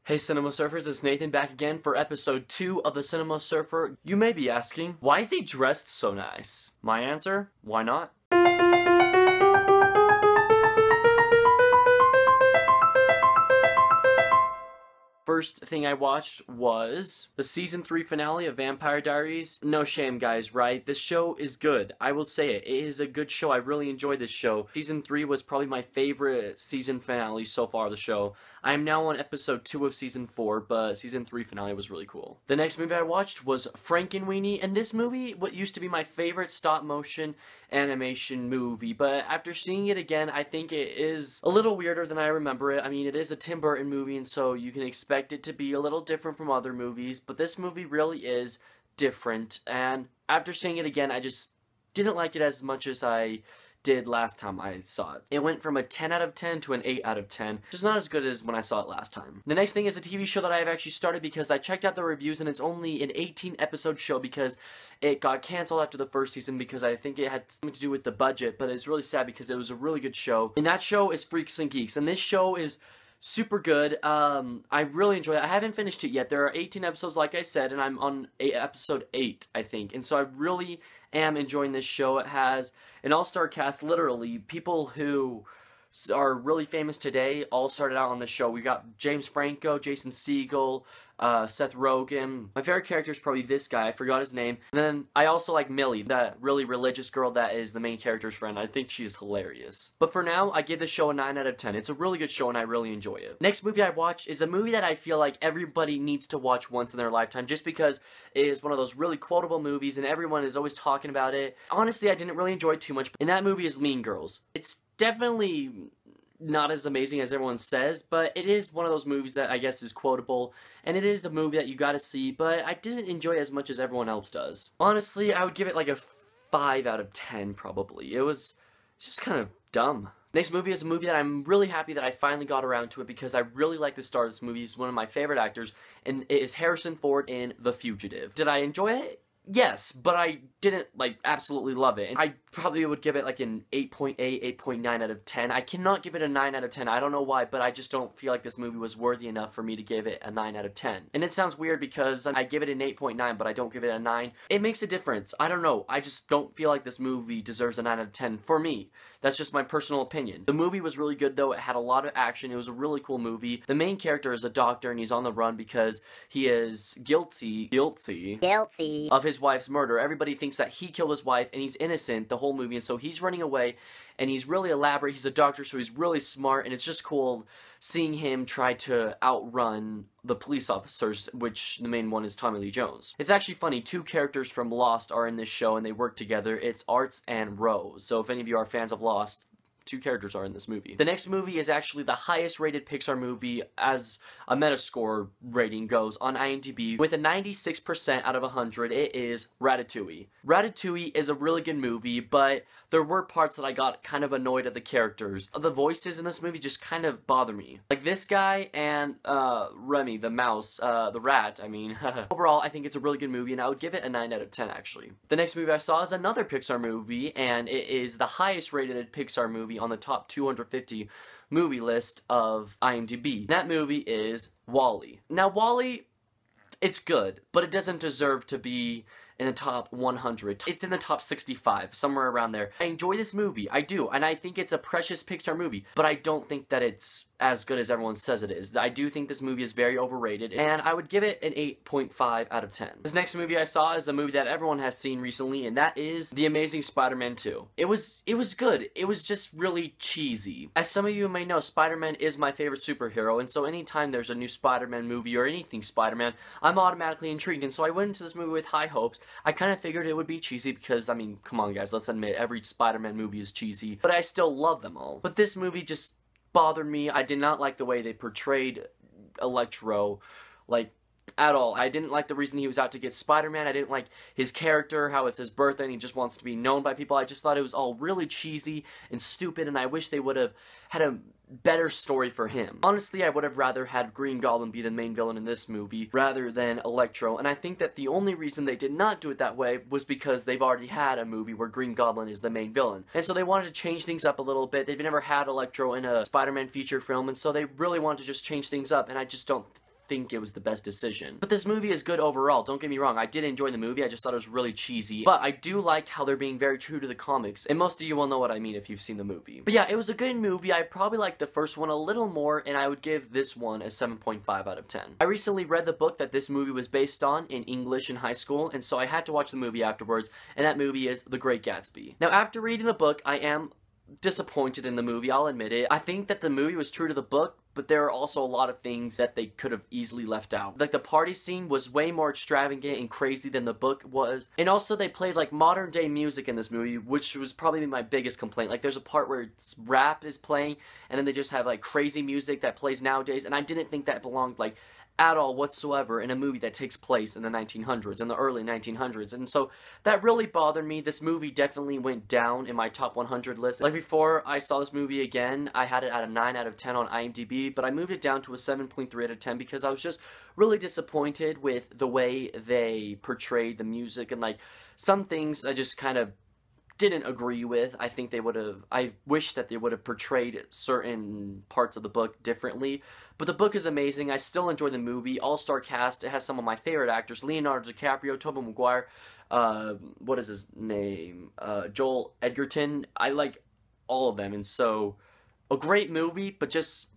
Hey Cinema Surfers, it's Nathan back again for episode 2 of the Cinema Surfer. You may be asking, why is he dressed so nice? My answer, why not? First thing I watched was the season 3 finale of Vampire Diaries. No shame, guys, right? This show is good. I will say it. It is a good show. I really enjoyed this show. Season 3 was probably my favorite season finale so far of the show. I am now on episode 2 of season 4, but season 3 finale was really cool. The next movie I watched was Frankenweenie, and this movie, what used to be my favorite stop-motion animation movie, but after seeing it again, I think it is a little weirder than I remember it. I mean, it is a Tim Burton movie, and so you can expect it to be a little different from other movies, but this movie really is different, and after seeing it again, I just didn't like it as much as I did last time I saw it. It went from a 10 out of 10 to an 8 out of 10, which is not as good as when I saw it last time. The next thing is a TV show that I have actually started because I checked out the reviews and it's only an 18 episode show because it got canceled after the first season because I think it had something to do with the budget, but it's really sad because it was a really good show. And that show is Freaks and Geeks, and this show is super good. I really enjoy it. I haven't finished it yet. There are 18 episodes, like I said, and I'm on episode 8, I think. And so I really am enjoying this show. It has an all-star cast, literally. People who are really famous today all started out on this show. We got James Franco, Jason Segel, Seth Rogen. My favorite character is probably this guy. I forgot his name. And then I also like Millie, that really religious girl that is the main character's friend. I think she's hilarious. But for now, I give this show a 9 out of 10. It's a really good show and I really enjoy it. Next movie I watched is a movie that I feel like everybody needs to watch once in their lifetime just because it is one of those really quotable movies and everyone is always talking about it. Honestly, I didn't really enjoy it too much. And that movie is Mean Girls. It's definitely not as amazing as everyone says, but it is one of those movies that I guess is quotable, and it is a movie that you gotta see, but I didn't enjoy it as much as everyone else does. Honestly, I would give it like a 5 out of 10, probably. It's just kind of dumb. Next movie is a movie that I'm really happy that I finally got around to it because I really like the star of this movie. He's one of my favorite actors, and it is Harrison Ford in The Fugitive. Did I enjoy it? Yes, but I didn't, like, absolutely love it. And I probably would give it, like, an 8.8, 8.9 out of 10. I cannot give it a 9 out of 10. I don't know why, but I just don't feel like this movie was worthy enough for me to give it a 9 out of 10. And it sounds weird because I give it an 8.9, but I don't give it a 9. It makes a difference. I don't know. I just don't feel like this movie deserves a 9 out of 10 for me. That's just my personal opinion. The movie was really good, though. It had a lot of action. It was a really cool movie. The main character is a doctor, and he's on the run because he is guilty of his wife's murder. Everybody thinks that he killed his wife and he's innocent the whole movie, and so he's running away and he's really elaborate. He's a doctor, so he's really smart, and it's just cool seeing him try to outrun the police officers, which the main one is Tommy Lee Jones. It's actually funny, 2 characters from Lost are in this show and they work together. It's Arts and Rose. So if any of you are fans of Lost, 2 characters are in this movie. The next movie is actually the highest rated Pixar movie as a Metascore rating goes on IMDb. With a 96% out of 100, it is Ratatouille. Ratatouille is a really good movie, but there were parts that I got kind of annoyed at the characters. The voices in this movie just kind of bother me. Like this guy and Remy, the mouse, the rat, I mean. Overall, I think it's a really good movie, and I would give it a 9 out of 10, actually. The next movie I saw is another Pixar movie, and it is the highest rated Pixar movie on the top 250 movie list of IMDb. That movie is WALL-E. Now, WALL-E, it's good, but it doesn't deserve to be in the top 100. It's in the top 65, somewhere around there. I enjoy this movie, I do, and I think it's a precious Pixar movie, but I don't think that it's as good as everyone says it is. I do think this movie is very overrated, and I would give it an 8.5 out of 10. This next movie I saw is a movie that everyone has seen recently, and that is The Amazing Spider-Man 2. It was good. It was just really cheesy. As some of you may know, Spider-Man is my favorite superhero, and so anytime there's a new Spider-Man movie or anything Spider-Man, I'm automatically intrigued, and so I went into this movie with high hopes. I kind of figured it would be cheesy because, I mean, come on guys, let's admit, every Spider-Man movie is cheesy, but I still love them all. But this movie just bothered me. I did not like the way they portrayed Electro, like, at all. I didn't like the reason he was out to get Spider-Man. I didn't like his character, how it's his birthday and he just wants to be known by people. I just thought it was all really cheesy and stupid, and I wish they would have had a better story for him. Honestly, I would have rather had Green Goblin be the main villain in this movie rather than Electro, and I think that the only reason they did not do it that way was because they've already had a movie where Green Goblin is the main villain. And so they wanted to change things up a little bit. They've never had Electro in a Spider-Man feature film, and so they really wanted to just change things up, and I just don't think it was the best decision. But this movie is good overall, don't get me wrong. I did enjoy the movie, I just thought it was really cheesy. But I do like how they're being very true to the comics, and most of you will know what I mean if you've seen the movie. But yeah, it was a good movie. I probably liked the first one a little more, and I would give this one a 7.5 out of 10. I recently read the book that this movie was based on in English in high school, and so I had to watch the movie afterwards, and that movie is The Great Gatsby. Now, after reading the book, I am disappointed in the movie, I'll admit it. I think that the movie was true to the book, but there are also a lot of things that they could have easily left out. Like, the party scene was way more extravagant and crazy than the book was. And also, they played, like, modern-day music in this movie, which was probably my biggest complaint. Like, there's a part where rap is playing, and then they just have, like, crazy music that plays nowadays, and I didn't think that belonged, like, at all whatsoever in a movie that takes place in the 1900s, in the early 1900s, and so that really bothered me. This movie definitely went down in my top 100 list. Like, before I saw this movie again, I had it at a 9 out of 10 on IMDb, but I moved it down to a 7.3 out of 10 because I was just really disappointed with the way they portrayed the music, and like, some things I just kind of didn't agree with. I wish that they would have portrayed certain parts of the book differently, but the book is amazing. I still enjoy the movie. All-star cast. It has some of my favorite actors: Leonardo DiCaprio, Tobey Maguire, what is his name? Joel Edgerton. I like all of them, and so a great movie, but just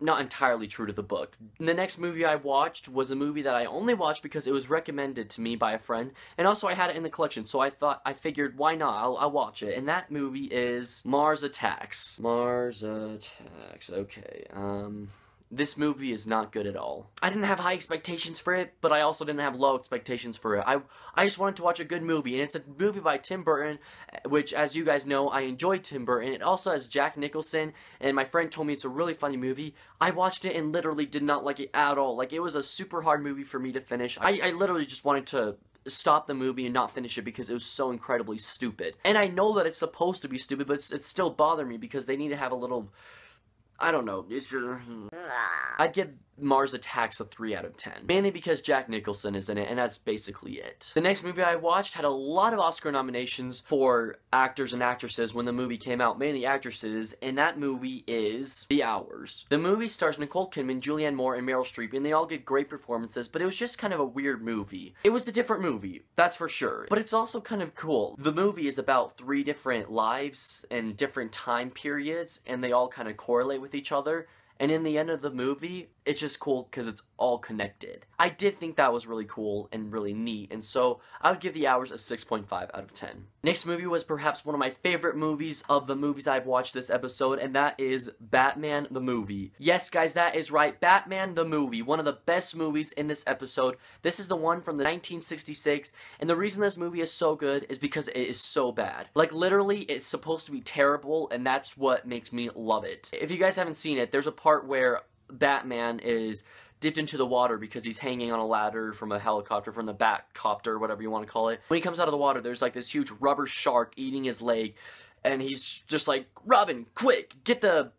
not entirely true to the book. The next movie I watched was a movie that I only watched because it was recommended to me by a friend, and also I had it in the collection, so I figured, why not? I'll watch it. And that movie is Mars Attacks. Mars Attacks, okay. This movie is not good at all. I didn't have high expectations for it, but I also didn't have low expectations for it. I just wanted to watch a good movie, and it's a movie by Tim Burton, which, as you guys know, I enjoy Tim Burton. It also has Jack Nicholson, and my friend told me it's a really funny movie. I watched it and literally did not like it at all. Like, it was a super hard movie for me to finish. I literally just wanted to stop the movie and not finish it because it was so incredibly stupid. And I know that it's supposed to be stupid, but it still bothered me because they need to have a little, I don't know, I'd give Mars Attacks a 3 out of 10. Mainly because Jack Nicholson is in it, and that's basically it. The next movie I watched had a lot of Oscar nominations for actors and actresses when the movie came out, mainly actresses, and that movie is The Hours. The movie stars Nicole Kidman, Julianne Moore, and Meryl Streep, and they all give great performances, but it was just kind of a weird movie. It was a different movie, that's for sure, but it's also kind of cool. The movie is about 3 different lives and different time periods, and they all kind of correlate with each other. And in the end of the movie, it's just cool because it's all connected. I did think that was really cool and really neat, and so I would give The Hours a 6.5 out of 10. Next movie was perhaps one of my favorite movies of the movies I've watched this episode, and that is Batman the Movie. Yes, guys, that is right. Batman the Movie. One of the best movies in this episode. This is the one from the 1966, and the reason this movie is so good is because it is so bad. Like, literally, it's supposed to be terrible, and that's what makes me love it. If you guys haven't seen it, there's a part where Batman is dipped into the water because he's hanging on a ladder from a helicopter, from the Batcopter, whatever you want to call it. When he comes out of the water, there's like this huge rubber shark eating his leg, and he's just like, Robin, quick, get the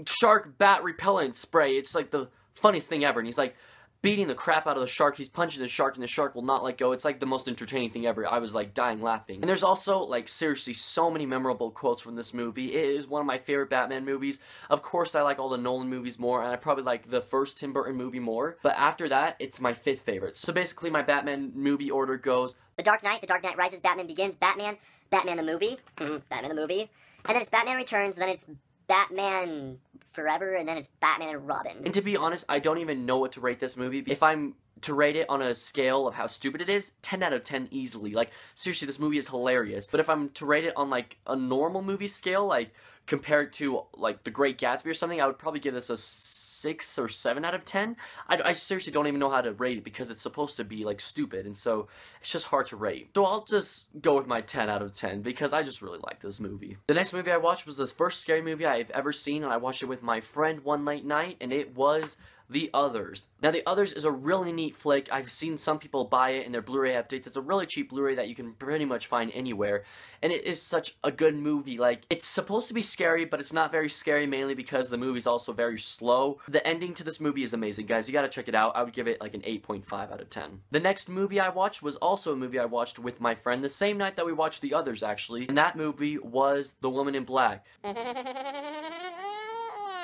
shark bat repellent spray. It's like the funniest thing ever, and he's like beating the crap out of the shark. He's punching the shark, and the shark will not let go. It's like the most entertaining thing ever. I was like dying laughing. And there's also, like, seriously so many memorable quotes from this movie. It is one of my favorite Batman movies. Of course, I like all the Nolan movies more, and I probably like the first Tim Burton movie more, but after that, it's my 5th favorite. So basically, my Batman movie order goes: The Dark Knight Rises, Batman Begins, Batman the Movie, Batman the Movie, and then it's Batman Returns, then it's Batman Forever, and then it's Batman and Robin. And to be honest, I don't even know what to rate this movie. If I'm to rate it on a scale of how stupid it is, 10 out of 10 easily. Like, seriously, this movie is hilarious. But if I'm to rate it on, like, a normal movie scale, like, compared to, like, The Great Gatsby or something, I would probably give this a 6 or 7 out of 10. I seriously don't even know how to rate it because it's supposed to be, like, stupid, and so it's just hard to rate. So I'll just go with my 10 out of 10 because I just really like this movie. The next movie I watched was the first scary movie I've ever seen, and I watched it with my friend one late night, and it was The Others. Now, The Others is a really neat flick. I've seen some people buy it in their Blu-ray updates. It's a really cheap Blu-ray that you can pretty much find anywhere, and it is such a good movie. Like, it's supposed to be scary, but it's not very scary, mainly because the movie's also very slow. The ending to this movie is amazing, guys. You gotta check it out. I would give it like an 8.5 out of 10. The next movie I watched was also a movie I watched with my friend the same night that we watched The Others, actually, and that movie was The Woman in Black.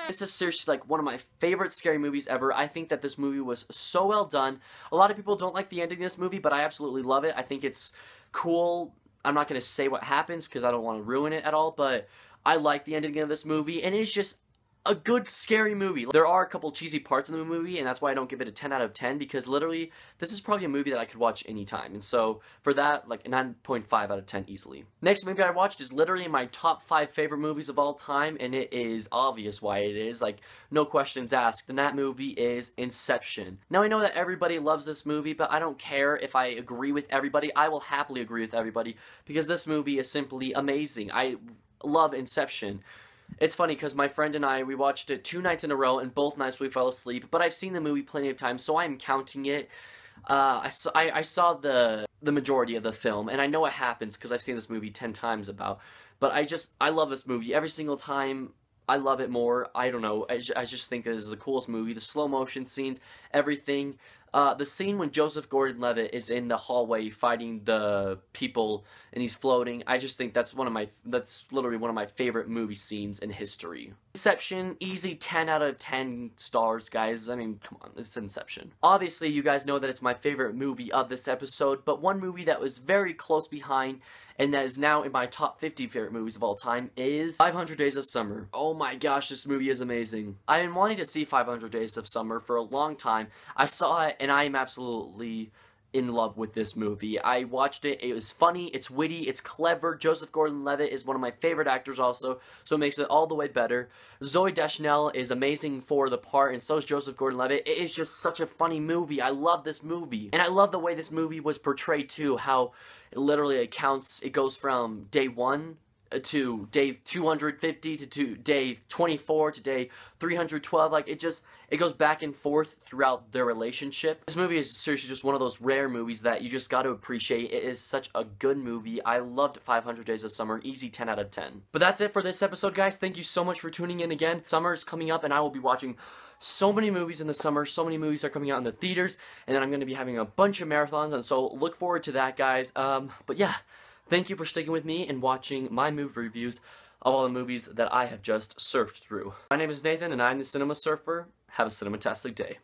This is seriously like one of my favorite scary movies ever. I think that this movie was so well done. A lot of people don't like the ending of this movie, but I absolutely love it. I think it's cool. I'm not going to say what happens because I don't want to ruin it at all, but I like the ending of this movie, and it's just a good scary movie. There are a couple cheesy parts in the movie, and that's why I don't give it a 10 out of 10, because literally, this is probably a movie that I could watch anytime. And so, for that, like a 9.5 out of 10 easily. Next movie I watched is literally my top 5 favorite movies of all time, and it is obvious why it is, like, no questions asked, and that movie is Inception. Now, I know that everybody loves this movie, but I don't care if I agree with everybody. I will happily agree with everybody, because this movie is simply amazing. I love Inception. It's funny because my friend and I, we watched it 2 nights in a row, and both nights we fell asleep, but I've seen the movie plenty of times, so I'm counting it. I saw the majority of the film, and I know what happens because I've seen this movie 10 times about, but I love this movie. Every single time, I love it more. I don't know, I just think this is the coolest movie. The slow motion scenes, everything. The scene when Joseph Gordon-Levitt is in the hallway fighting the people and he's floating, I just think that's literally one of my favorite movie scenes in history. Inception, easy 10 out of 10 stars, guys. I mean, come on, it's Inception. Obviously, you guys know that it's my favorite movie of this episode, but one movie that was very close behind and that is now in my top 50 favorite movies of all time is 500 Days of Summer. Oh my gosh, this movie is amazing. I've been wanting to see 500 Days of Summer for a long time. I saw it, and I am absolutely in love with this movie. I watched it. It was funny, it's witty, it's clever. Joseph Gordon-Levitt is one of my favorite actors also, so it makes it all the way better. Zooey Deschanel is amazing for the part, and so is Joseph Gordon-Levitt. It is just such a funny movie. I love this movie. And I love the way this movie was portrayed too, how it literally it goes from day 1 to day 250 to day 24 to day 312. Like, it goes back and forth throughout their relationship. This movie is seriously just one of those rare movies that you just got to appreciate. It is such a good movie. I loved 500 Days of Summer. Easy 10 out of 10. But that's it for this episode, guys. Thank you so much for tuning in again. Summer's coming up, and I will be watching so many movies in the summer. So many movies are coming out in the theaters, and then I'm going to be having a bunch of marathons, and so look forward to that, guys. But yeah, thank you for sticking with me and watching my movie reviews of all the movies that I have just surfed through. My name is Nathan, and I'm the Cinema Surfer. Have a cinematastic day.